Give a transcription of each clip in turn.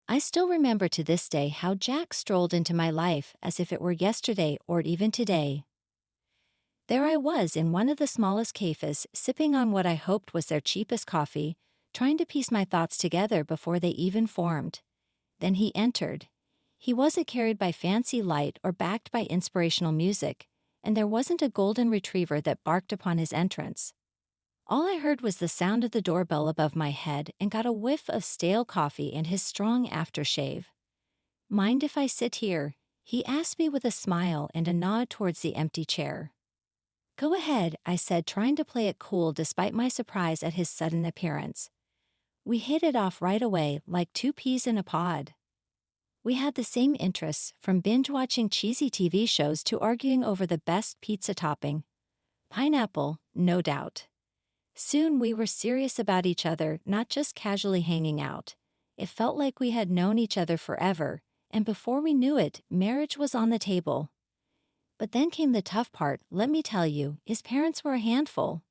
I still remember to this day how Jack strolled into my life as if it were yesterday or even today. There I was in one of the smallest cafes, sipping on what I hoped was their cheapest coffee, trying to piece my thoughts together before they even formed. Then he entered. He wasn't carried by fancy light or backed by inspirational music, and there wasn't a golden retriever that barked upon his entrance. All I heard was the sound of the doorbell above my head and got a whiff of stale coffee and his strong aftershave. "Mind if I sit here?" he asked me with a smile and a nod towards the empty chair. "Go ahead," I said, trying to play it cool despite my surprise at his sudden appearance. We hit it off right away, like two peas in a pod. We had the same interests, from binge-watching cheesy TV shows to arguing over the best pizza topping. Pineapple, no doubt. Soon we were serious about each other, not just casually hanging out. It felt like we had known each other forever, and before we knew it, marriage was on the table. But then came the tough part. Let me tell you, his parents were a handful.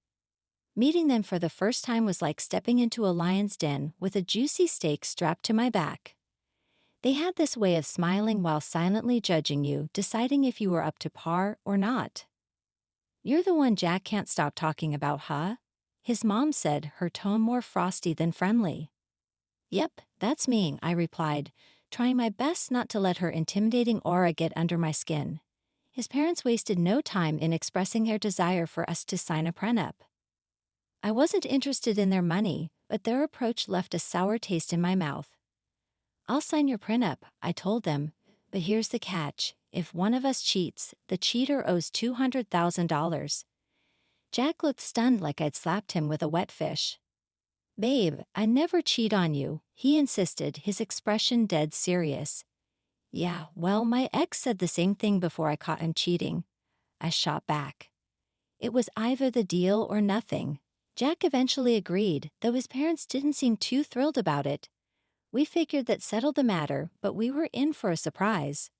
Meeting them for the first time was like stepping into a lion's den with a juicy steak strapped to my back. They had this way of smiling while silently judging you, deciding if you were up to par or not. "You're the one Jack can't stop talking about, huh?" his mom said, her tone more frosty than friendly. "Yep, that's me," I replied, trying my best not to let her intimidating aura get under my skin. His parents wasted no time in expressing their desire for us to sign a prenup. I wasn't interested in their money, but their approach left a sour taste in my mouth. "I'll sign your prenup," I told them, "but here's the catch. If one of us cheats, the cheater owes $200,000. Jack looked stunned, like I'd slapped him with a wet fish. "Babe, I never cheat on you," he insisted, his expression dead serious. "Yeah, well, my ex said the same thing before I caught him cheating," I shot back. It was either the deal or nothing. Jack eventually agreed, though his parents didn't seem too thrilled about it. We figured that settled the matter, but we were in for a surprise.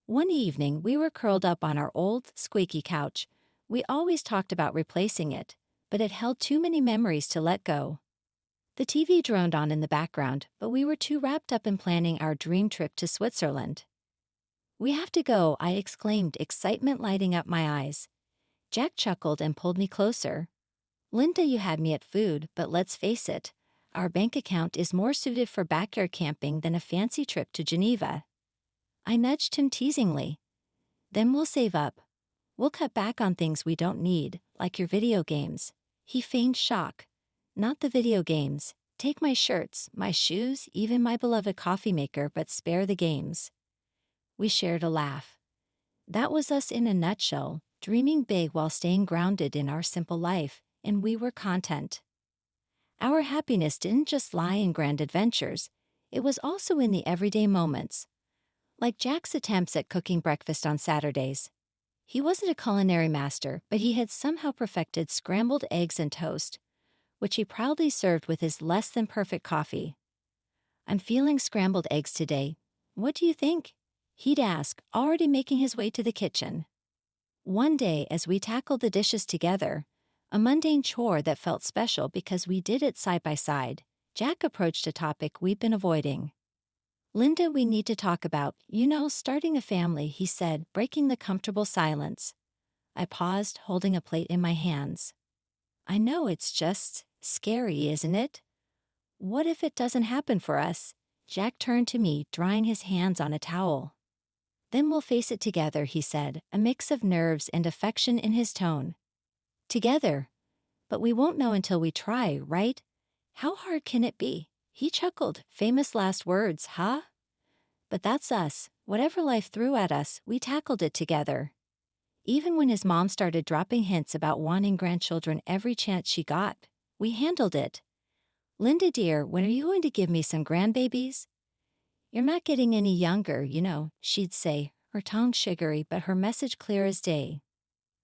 One evening, we were curled up on our old, squeaky couch. We always talked about replacing it, but it held too many memories to let go. The TV droned on in the background, but we were too wrapped up in planning our dream trip to Switzerland. "We have to go," I exclaimed, excitement lighting up my eyes. Jack chuckled and pulled me closer. "Linda, you had me at food, but let's face it, our bank account is more suited for backyard camping than a fancy trip to Geneva." I nudged him teasingly. "Then we'll save up. We'll cut back on things we don't need, like your video games." He feigned shock. "Not the video games. Take my shirts, my shoes, even my beloved coffee maker, but spare the games." We shared a laugh. That was us in a nutshell, dreaming big while staying grounded in our simple life, and we were content. Our happiness didn't just lie in grand adventures, it was also in the everyday moments. Like Jack's attempts at cooking breakfast on Saturdays. He wasn't a culinary master, but he had somehow perfected scrambled eggs and toast, which he proudly served with his less-than-perfect coffee. "I'm feeling scrambled eggs today. What do you think?" he'd ask, already making his way to the kitchen. One day, as we tackled the dishes together, a mundane chore that felt special because we did it side by side, Jack approached a topic we'd been avoiding. "Linda, we need to talk about, starting a family," he said, breaking the comfortable silence. I paused, holding a plate in my hands. "I know, it's just scary, isn't it? What if it doesn't happen for us?" Jack turned to me, drying his hands on a towel. "Then we'll face it together," he said, a mix of nerves and affection in his tone. "Together? But we won't know until we try, right? How hard can it be?" He chuckled, famous last words, huh? But that's us. Whatever life threw at us, we tackled it together. Even when his mom started dropping hints about wanting grandchildren every chance she got, we handled it. "Linda dear, when are you going to give me some grandbabies?" "You're not getting any younger, she'd say, her tongue sugary but her message clear as day.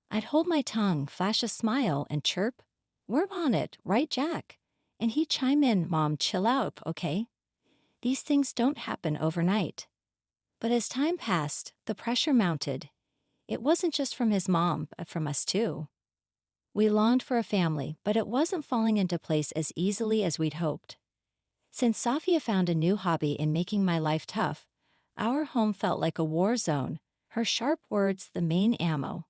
I'd hold my tongue, flash a smile, and chirp, "We're on it, right, Jack?" And he'd chime in, "Mom, chill out, okay? These things don't happen overnight." But as time passed, the pressure mounted. It wasn't just from his mom, but from us too. We longed for a family, but it wasn't falling into place as easily as we'd hoped. Since Safia found a new hobby in making my life tough, our home felt like a war zone, her sharp words the main ammo.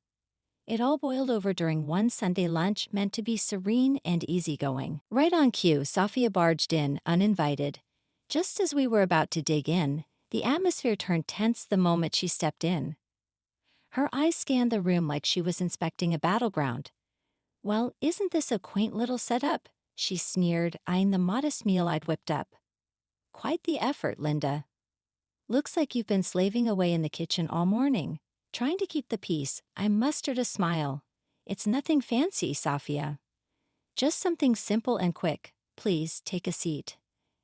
It all boiled over during one Sunday lunch meant to be serene and easygoing. Right on cue, Safia barged in, uninvited. Just as we were about to dig in, the atmosphere turned tense the moment she stepped in. Her eyes scanned the room like she was inspecting a battleground. "Well, isn't this a quaint little setup?" she sneered, eyeing the modest meal I'd whipped up. "Quite the effort, Linda. Looks like you've been slaving away in the kitchen all morning." Trying to keep the peace, I mustered a smile. "It's nothing fancy, Safia. Just something simple and quick. Please, take a seat."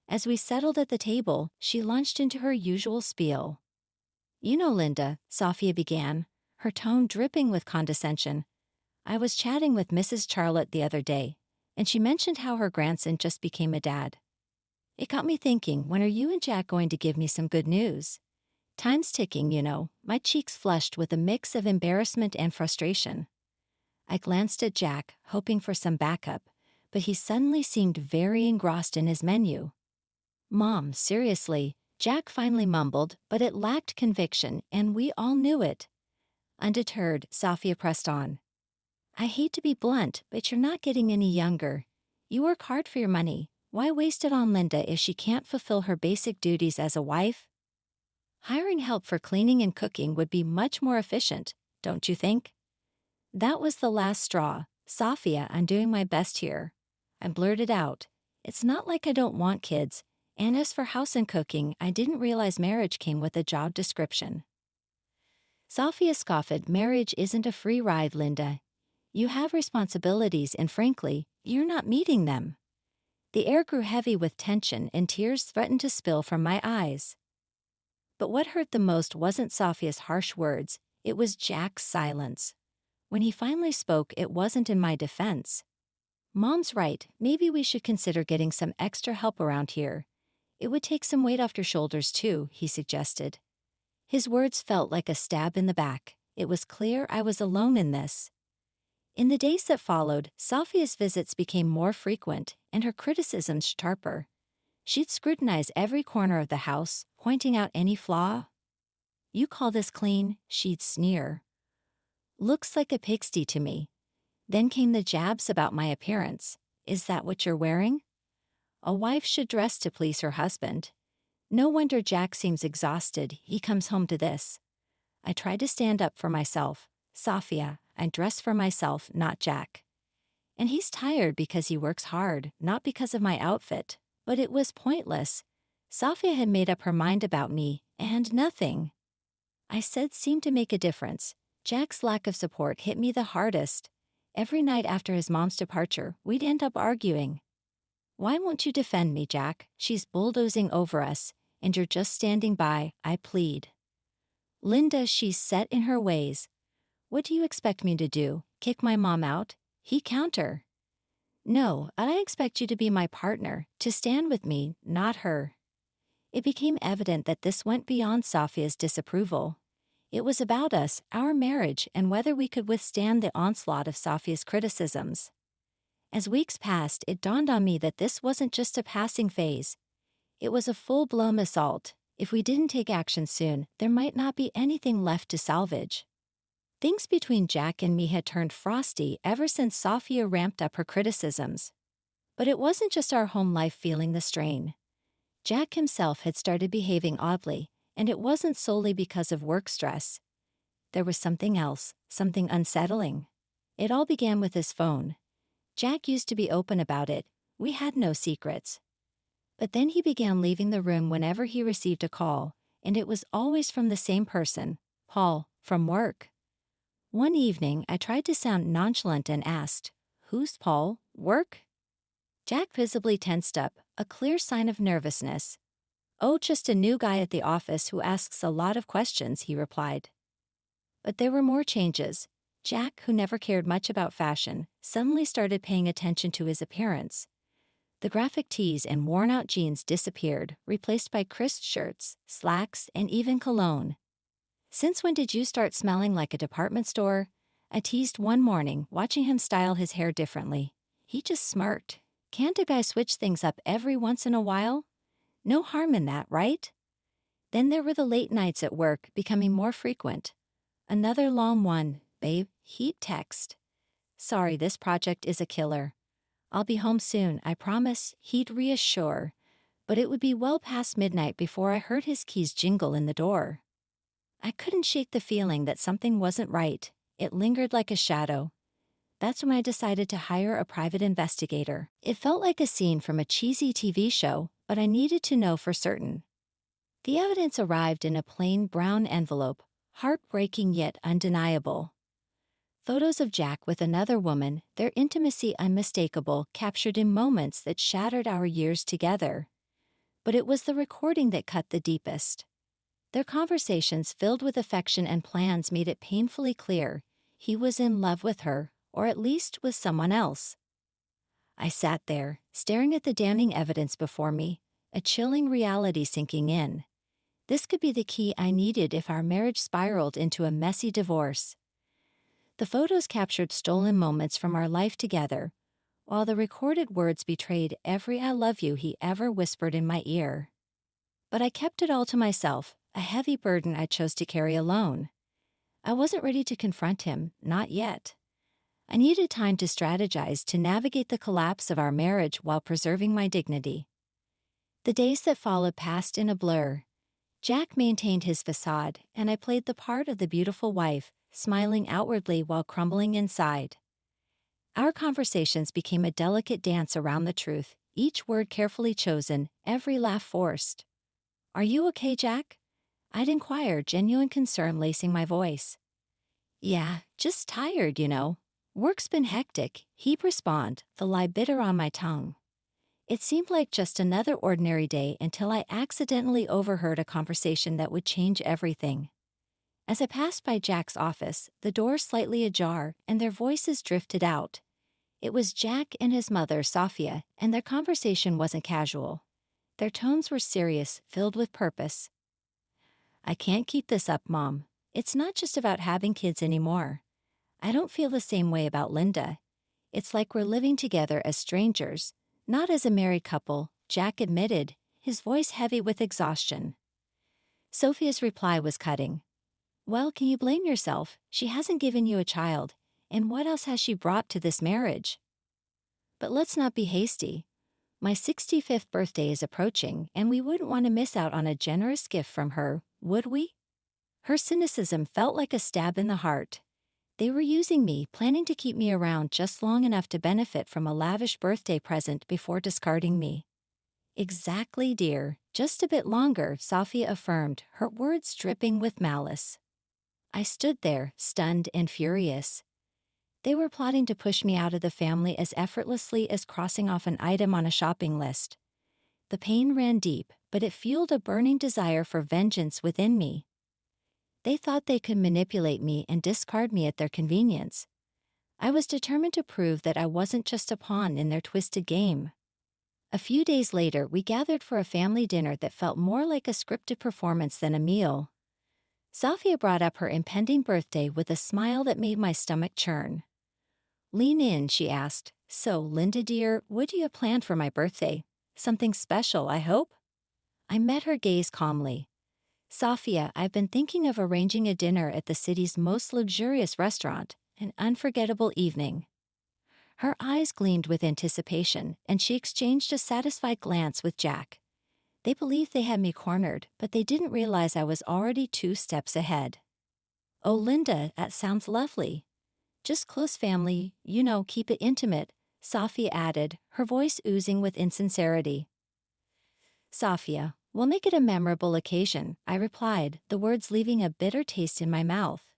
As we settled at the table, she launched into her usual spiel. "You know, Linda," Safia began, her tone dripping with condescension. "I was chatting with Mrs. Charlotte the other day, and she mentioned how her grandson just became a dad. It got me thinking, when are you and Jack going to give me some good news? Time's ticking, you know." My cheeks flushed with a mix of embarrassment and frustration. I glanced at Jack, hoping for some backup, but he suddenly seemed very engrossed in his menu. "Mom, seriously," Jack finally mumbled, but it lacked conviction, and we all knew it. Undeterred, Safia pressed on. "I hate to be blunt, but you're not getting any younger. You work hard for your money. Why waste it on Linda if she can't fulfill her basic duties as a wife? Hiring help for cleaning and cooking would be much more efficient, don't you think?" That was the last straw. "Safia, I'm doing my best here." I blurted out. "It's not like I don't want kids, and as for house and cooking, I didn't realize marriage came with a job description." Safia scoffed. "Marriage isn't a free ride, Linda. You have responsibilities, and frankly, you're not meeting them." The air grew heavy with tension, and tears threatened to spill from my eyes. But what hurt the most wasn't Safia's harsh words, it was Jack's silence. When he finally spoke, it wasn't in my defense. "Mom's right, maybe we should consider getting some extra help around here. It would take some weight off your shoulders too," he suggested. His words felt like a stab in the back. It was clear I was alone in this. In the days that followed, Safia's visits became more frequent and her criticisms sharper. She'd scrutinize every corner of the house, pointing out any flaw. "You call this clean?" she'd sneer. "Looks like a pigsty to me." Then came the jabs about my appearance. "Is that what you're wearing?" A wife should dress to please her husband. No wonder Jack seems exhausted. He comes home to this. I tried to stand up for myself. "Safia, I dress for myself, not Jack. And he's tired because he works hard, not because of my outfit." But it was pointless. Safia had made up her mind about me, and nothing I said seemed to make a difference. Jack's lack of support hit me the hardest. Every night after his mom's departure, we'd end up arguing. "Why won't you defend me, Jack? She's bulldozing over us, and you're just standing by," I plead. "Linda, she's set in her ways. What do you expect me to do? Kick my mom out?" He counter. "No, I expect you to be my partner, to stand with me, not her." It became evident that this went beyond Safia's disapproval. It was about us, our marriage, and whether we could withstand the onslaught of Safia's criticisms. As weeks passed, it dawned on me that this wasn't just a passing phase. It was a full-blown assault. If we didn't take action soon, there might not be anything left to salvage. Things between Jack and me had turned frosty ever since Safia ramped up her criticisms. But it wasn't just our home life feeling the strain. Jack himself had started behaving oddly, and it wasn't solely because of work stress. There was something else, something unsettling. It all began with his phone. Jack used to be open about it. We had no secrets. But then he began leaving the room whenever he received a call, and it was always from the same person, Paul, from work. One evening, I tried to sound nonchalant and asked, "Who's Paul? Work?" Jack visibly tensed up, a clear sign of nervousness. "Oh, just a new guy at the office who asks a lot of questions," he replied. But there were more changes. Jack, who never cared much about fashion, suddenly started paying attention to his appearance. The graphic tees and worn-out jeans disappeared, replaced by crisp shirts, slacks, and even cologne. "Since when did you start smelling like a department store?" I teased one morning, watching him style his hair differently. He just smirked. Can't a guy switch things up every once in a while? No harm in that, right? Then there were the late nights at work becoming more frequent. Another long one, babe, heat text. Sorry, this project is a killer. I'll be home soon, I promise, he'd reassure. But it would be well past midnight before I heard his keys jingle in the door. I couldn't shake the feeling that something wasn't right. It lingered like a shadow. That's when I decided to hire a private investigator. It felt like a scene from a cheesy TV show, but I needed to know for certain. The evidence arrived in a plain brown envelope, heartbreaking yet undeniable. Photos of Jack with another woman, their intimacy unmistakable, captured in moments that shattered our years together. But it was the recording that cut the deepest. Their conversations filled with affection and plans made it painfully clear he was in love with her, or at least with someone else. I sat there, staring at the damning evidence before me, a chilling reality sinking in. This could be the key I needed if our marriage spiraled into a messy divorce. The photos captured stolen moments from our life together, while the recorded words betrayed every "I love you" he ever whispered in my ear. But I kept it all to myself, a heavy burden I chose to carry alone. I wasn't ready to confront him, not yet. I needed time to strategize to navigate the collapse of our marriage while preserving my dignity. The days that followed passed in a blur. Jack maintained his facade, and I played the part of the beautiful wife, smiling outwardly while crumbling inside. Our conversations became a delicate dance around the truth, each word carefully chosen, every laugh forced. "Are you okay, Jack?" I'd inquire, genuine concern lacing my voice. "Yeah, just tired, you know. Work's been hectic," he'd respond, the lie bitter on my tongue. It seemed like just another ordinary day until I accidentally overheard a conversation that would change everything. As I passed by Jack's office, the door slightly ajar, and their voices drifted out. It was Jack and his mother, Sophia, and their conversation wasn't casual. Their tones were serious, filled with purpose. "I can't keep this up, Mom. It's not just about having kids anymore. I don't feel the same way about Linda. It's like we're living together as strangers, not as a married couple," Jack admitted, his voice heavy with exhaustion. Sophia's reply was cutting. "Well, can you blame yourself? She hasn't given you a child, and what else has she brought to this marriage? But let's not be hasty. My 65th birthday is approaching, and we wouldn't want to miss out on a generous gift from her, would we?" Her cynicism felt like a stab in the heart. They were using me, planning to keep me around just long enough to benefit from a lavish birthday present before discarding me. "Exactly, dear. Just a bit longer," Sophia affirmed, her words dripping with malice. I stood there, stunned and furious. They were plotting to push me out of the family as effortlessly as crossing off an item on a shopping list. The pain ran deep, but it fueled a burning desire for vengeance within me. They thought they could manipulate me and discard me at their convenience. I was determined to prove that I wasn't just a pawn in their twisted game. A few days later, we gathered for a family dinner that felt more like a scripted performance than a meal. Sophia brought up her impending birthday with a smile that made my stomach churn. "Lean in," she asked. "So, Linda dear, what do you have planned for my birthday? Something special, I hope?" I met her gaze calmly. "Sophia, I've been thinking of arranging a dinner at the city's most luxurious restaurant, an unforgettable evening." Her eyes gleamed with anticipation, and she exchanged a satisfied glance with Jack. They believed they had me cornered, but they didn't realize I was already 2 steps ahead. "Oh, Linda, that sounds lovely. Just close family, you know, keep it intimate," Sophia added, her voice oozing with insincerity. "Sophia, we'll make it a memorable occasion," I replied, the words leaving a bitter taste in my mouth.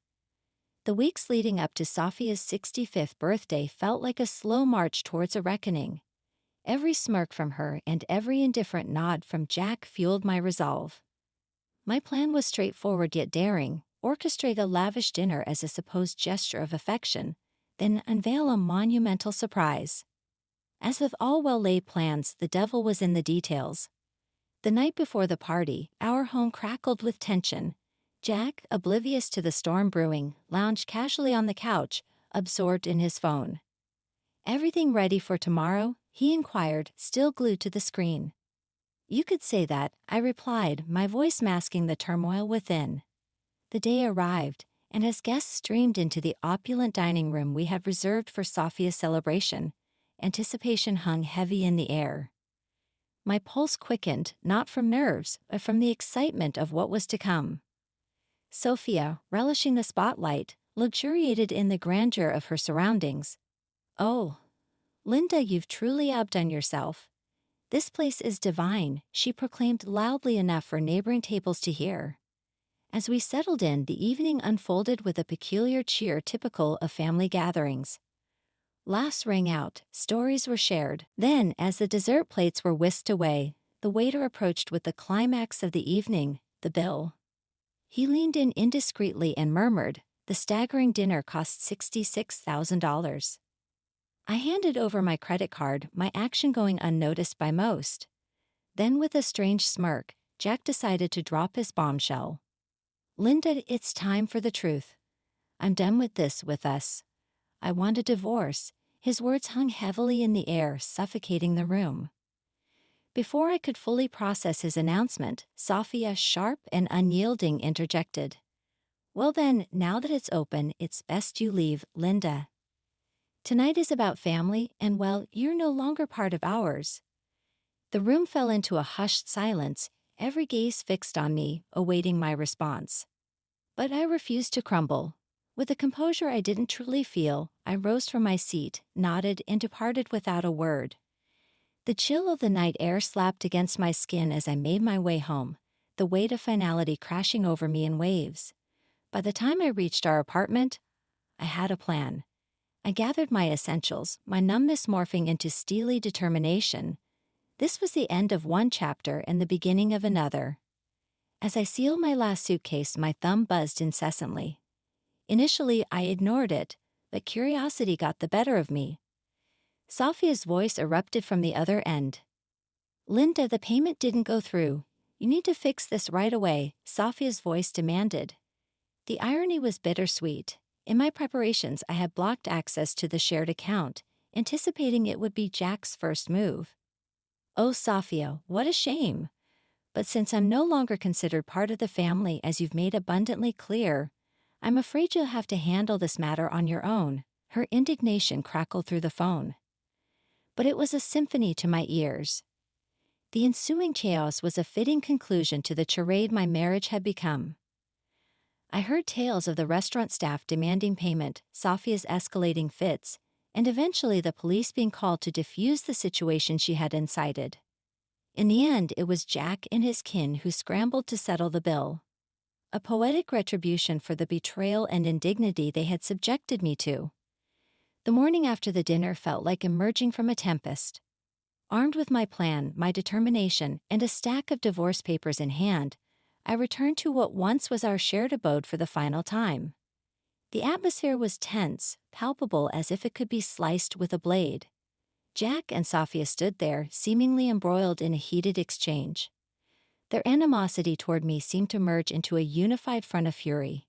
The weeks leading up to Sophia's 65th birthday felt like a slow march towards a reckoning. Every smirk from her and every indifferent nod from Jack fueled my resolve. My plan was straightforward yet daring: orchestrate a lavish dinner as a supposed gesture of affection, then unveil a monumental surprise. As with all well-laid plans, the devil was in the details. The night before the party, our home crackled with tension. Jack, oblivious to the storm brewing, lounged casually on the couch, absorbed in his phone. "Everything ready for tomorrow?" he inquired, still glued to the screen. You could say that, I replied, my voice masking the turmoil within. The day arrived, and as guests streamed into the opulent dining room we had reserved for Sophia's celebration, anticipation hung heavy in the air. My pulse quickened, not from nerves, but from the excitement of what was to come. Sophia, relishing the spotlight, luxuriated in the grandeur of her surroundings. "Oh, Linda, you've truly outdone yourself. This place is divine," she proclaimed loudly enough for neighboring tables to hear. As we settled in, the evening unfolded with a peculiar cheer typical of family gatherings. Laughs rang out, stories were shared. Then, as the dessert plates were whisked away, the waiter approached with the climax of the evening, the bill. He leaned in indiscreetly and murmured, "The staggering dinner cost $66,000. I handed over my credit card, my action going unnoticed by most. Then with a strange smirk, Jack decided to drop his bombshell. "Linda, it's time for the truth. I'm done with this with us. I want a divorce." His words hung heavily in the air, suffocating the room. Before I could fully process his announcement, Sophia, sharp and unyielding, interjected. "Well then, now that it's open, it's best you leave, Linda. Tonight is about family, and well, you're no longer part of ours." The room fell into a hushed silence, every gaze fixed on me, awaiting my response. But I refused to crumble. With a composure I didn't truly feel, I rose from my seat, nodded, and departed without a word. The chill of the night air slapped against my skin as I made my way home, the weight of finality crashing over me in waves. By the time I reached our apartment, I had a plan. I gathered my essentials, my numbness morphing into steely determination. This was the end of one chapter and the beginning of another. As I sealed my last suitcase, my thumb buzzed incessantly. Initially, I ignored it, but curiosity got the better of me. Sophia's voice erupted from the other end. "Linda, the payment didn't go through. You need to fix this right away," Sophia's voice demanded. The irony was bittersweet. In my preparations, I had blocked access to the shared account, anticipating it would be Jack's first move. "Oh, Sophia, what a shame. But since I'm no longer considered part of the family, as you've made abundantly clear, I'm afraid you'll have to handle this matter on your own." Her indignation crackled through the phone. But it was a symphony to my ears. The ensuing chaos was a fitting conclusion to the charade my marriage had become. I heard tales of the restaurant staff demanding payment, Sophia's escalating fits, and eventually the police being called to defuse the situation she had incited. In the end, it was Jack and his kin who scrambled to settle the bill. A poetic retribution for the betrayal and indignity they had subjected me to. The morning after the dinner felt like emerging from a tempest. Armed with my plan, my determination, and a stack of divorce papers in hand, I returned to what once was our shared abode for the final time. The atmosphere was tense, palpable as if it could be sliced with a blade. Jack and Sophia stood there, seemingly embroiled in a heated exchange. Their animosity toward me seemed to merge into a unified front of fury.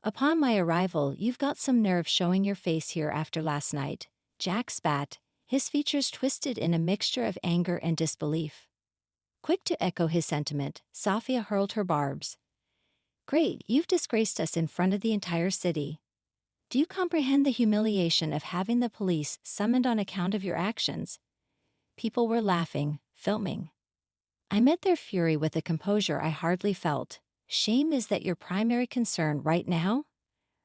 "Upon my arrival, you've got some nerve showing your face here after last night," Jack spat, his features twisted in a mixture of anger and disbelief. Quick to echo his sentiment, Sophia hurled her barbs. "Great, you've disgraced us in front of the entire city. Do you comprehend the humiliation of having the police summoned on account of your actions?" People were laughing, filming. I met their fury with a composure I hardly felt. "Shame is that your primary concern right now?"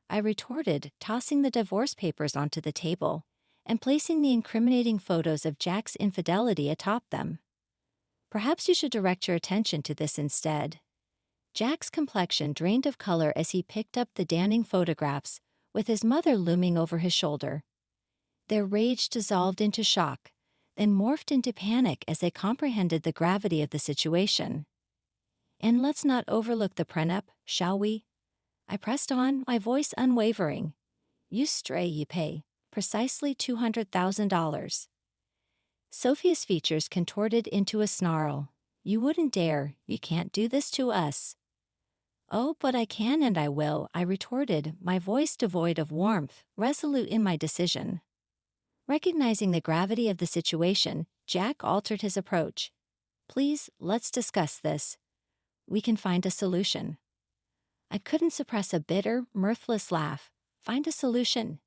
I retorted, tossing the divorce papers onto the table and placing the incriminating photos of Jack's infidelity atop them. "Perhaps you should direct your attention to this instead." Jack's complexion drained of color as he picked up the damning photographs, with his mother looming over his shoulder. Their rage dissolved into shock, then morphed into panic as they comprehended the gravity of the situation. "And let's not overlook the prenup, shall we?" I pressed on, my voice unwavering. "You stray, you pay. Precisely $200,000. Sophia's features contorted into a snarl. "You wouldn't dare. You can't do this to us." "Oh, but I can and I will," I retorted, my voice devoid of warmth, resolute in my decision. Recognizing the gravity of the situation, Jack altered his approach. Please, let's discuss this. We can find a solution. I couldn't suppress a bitter, mirthless laugh. Find a solution.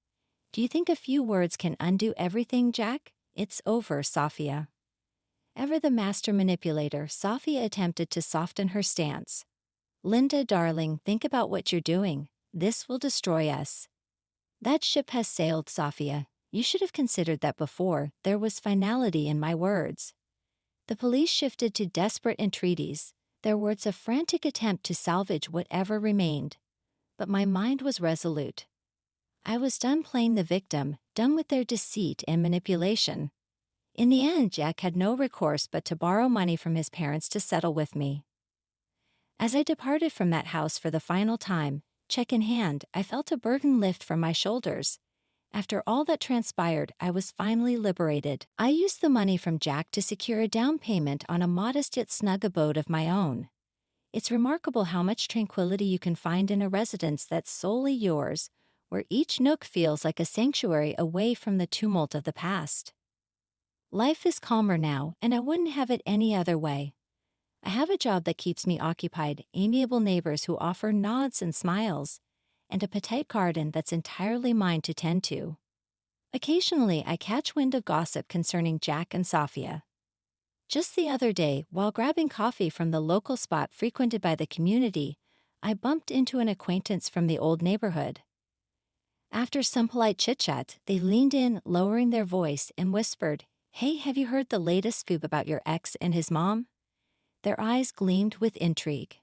Do you think a few words can undo everything, Jack? It's over, Sophia. Ever the master manipulator, Sophia attempted to soften her stance. Linda, darling, think about what you're doing. This will destroy us. That ship has sailed, Sophia. You should have considered that before. There was finality in my words. The police shifted to desperate entreaties, their words a frantic attempt to salvage whatever remained. But my mind was resolute. I was done playing the victim, done with their deceit and manipulation. In the end, Jack had no recourse but to borrow money from his parents to settle with me. As I departed from that house for the final time, check in hand, I felt a burden lift from my shoulders. After all that transpired, I was finally liberated. I used the money from Jack to secure a down payment on a modest yet snug abode of my own. It's remarkable how much tranquility you can find in a residence that's solely yours, where each nook feels like a sanctuary away from the tumult of the past. Life is calmer now, and I wouldn't have it any other way. I have a job that keeps me occupied, amiable neighbors who offer nods and smiles, and a petite garden that's entirely mine to tend to. Occasionally, I catch wind of gossip concerning Jack and Sophia. Just the other day, while grabbing coffee from the local spot frequented by the community, I bumped into an acquaintance from the old neighborhood. After some polite chit-chat, they leaned in, lowering their voice, and whispered, "Hey, have you heard the latest scoop about your ex and his mom?" Their eyes gleamed with intrigue.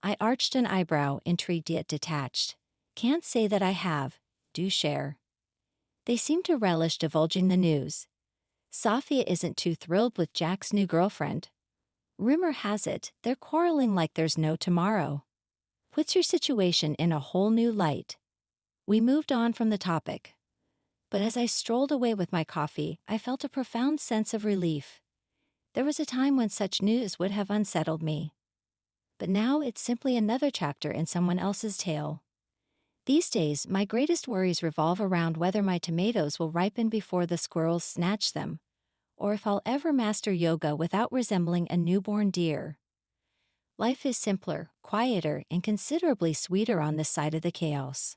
I arched an eyebrow, intrigued yet detached. Can't say that I have. Do share. They seemed to relish divulging the news. Sophia isn't too thrilled with Jack's new girlfriend. Rumor has it, they're quarreling like there's no tomorrow. Puts your situation in a whole new light. We moved on from the topic. But as I strolled away with my coffee, I felt a profound sense of relief. There was a time when such news would have unsettled me. But now it's simply another chapter in someone else's tale. These days, my greatest worries revolve around whether my tomatoes will ripen before the squirrels snatch them, or if I'll ever master yoga without resembling a newborn deer. Life is simpler, quieter, and considerably sweeter on this side of the chaos.